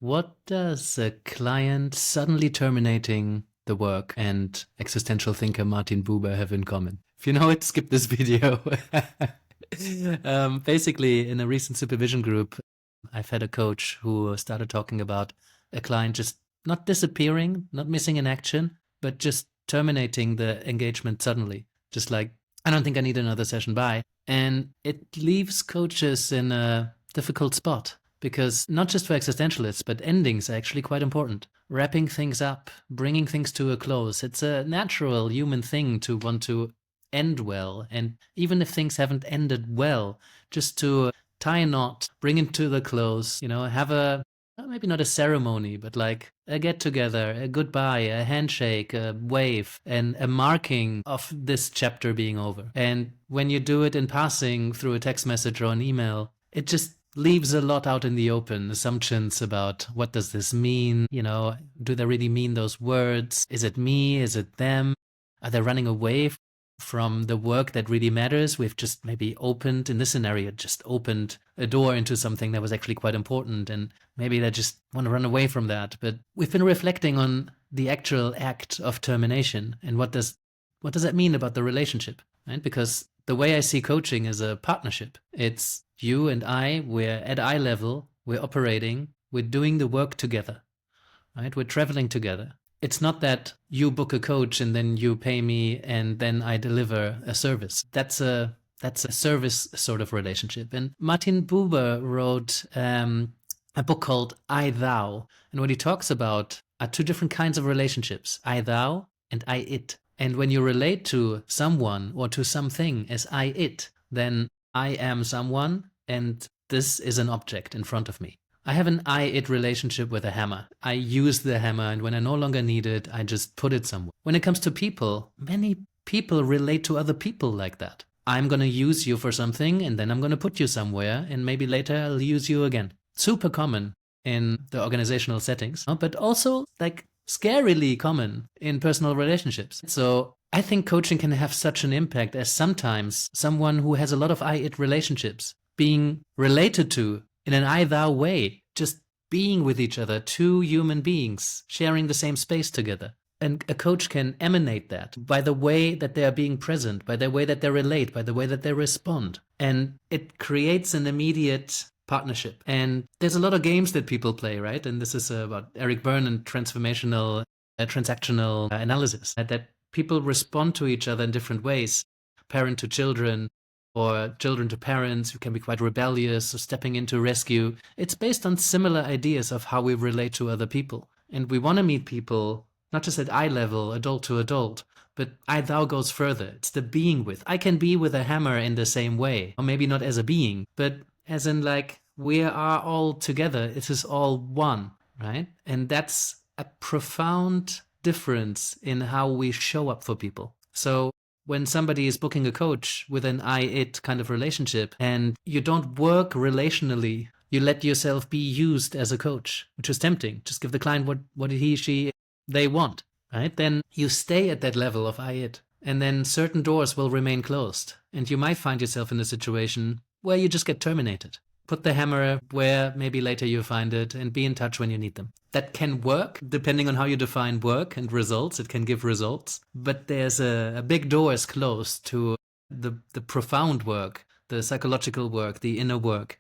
What does a client suddenly terminating the work and existential thinker Martin Buber have in common? If you know it, skip this video. Basically, in a recent supervision group, I've had a coach who started talking about a client just not disappearing, not missing in action, but just terminating the engagement suddenly. Just like, I don't think I need another session, bye. And it leaves coaches in a difficult spot, because not just for existentialists, but endings are actually quite important. Wrapping things up, bringing things to a close. It's a natural human thing to want to end well. And even if things haven't ended well, just to tie a knot, bring it to the close, have a, maybe not a ceremony, but like a get together, a goodbye, a handshake, a wave, and a marking of this chapter being over. And when you do it in passing through a text message or an email, it just leaves a lot out in the open. Assumptions about what does this mean? Do they really mean those words? Is it me? Is it them? Are they running away from the work that really matters? We've just maybe opened, in this scenario, just opened a door into something that was actually quite important, and maybe they just want to run away from that. But we've been reflecting on the actual act of termination and what does that mean about the relationship, right? Because the way I see coaching is a partnership. It's you and I, we're at eye level, we're operating, we're doing the work together, right? We're traveling together. It's not that you book a coach and then you pay me and then I deliver a service. That's a service sort of relationship. And Martin Buber wrote a book called I-Thou. And what he talks about are two different kinds of relationships, I-Thou and I-It. And when you relate to someone or to something as I-It, then I am someone and this is an object in front of me. I have an I-It relationship with a hammer. I use the hammer, and when I no longer need it, I just put it somewhere. When it comes to people, many people relate to other people like that. I'm going to use you for something, and then I'm going to put you somewhere, and maybe later I'll use you again. Super common in the organizational settings, but also like scarily common in personal relationships. So I think coaching can have such an impact as sometimes someone who has a lot of I-It relationships being related to in an I-Thou way, just being with each other, two human beings sharing the same space together. And a coach can emanate that by the way that they are being present, by the way that they relate, by the way that they respond. And it creates an immediate partnership. And there's a lot of games that people play, right? And this is about Eric Berne and transactional analysis, that people respond to each other in different ways, parent to children, or children to parents, who can be quite rebellious or stepping in to rescue. It's based on similar ideas of how we relate to other people. And we want to meet people, not just at eye level, adult to adult, but I-Thou goes further. It's the being with. I can be with a hammer in the same way, or maybe not as a being, but as in like, we are all together. It is all one, right? And that's a profound difference in how we show up for people. So when somebody is booking a coach with an I-It kind of relationship and you don't work relationally, you let yourself be used as a coach, which is tempting. Just give the client what he, she, they want, right? Then you stay at that level of I-It, and then certain doors will remain closed. And you might find yourself in a situation where you just get terminated. Put the hammer where maybe later you find it, and be in touch when you need them. That can work, depending on how you define work and results. It can give results. But there's a big door is closed to the profound work, the psychological work, the inner work.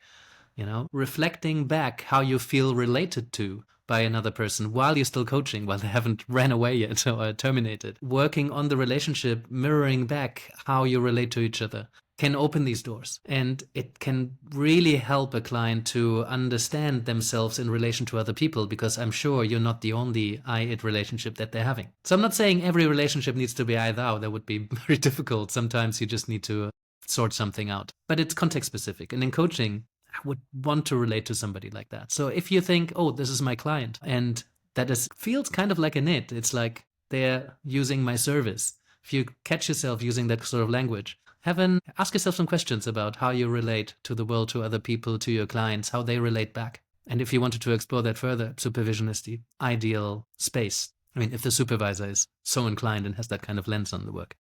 Reflecting back how you feel related to by another person while you're still coaching, while they haven't ran away yet or terminated. Working on the relationship, mirroring back how you relate to each other, can open these doors. And it can really help a client to understand themselves in relation to other people, because I'm sure you're not the only I-It relationship that they're having. So I'm not saying every relationship needs to be I-Thou. That would be very difficult. Sometimes you just need to sort something out. But it's context specific. And in coaching, I would want to relate to somebody like that. So if you think, oh, this is my client, and that feels kind of like an it, it's like they're using my service. If you catch yourself using that sort of language, ask yourself some questions about how you relate to the world, to other people, to your clients, how they relate back. And if you wanted to explore that further, supervision is the ideal space. I mean, if the supervisor is so inclined and has that kind of lens on the work.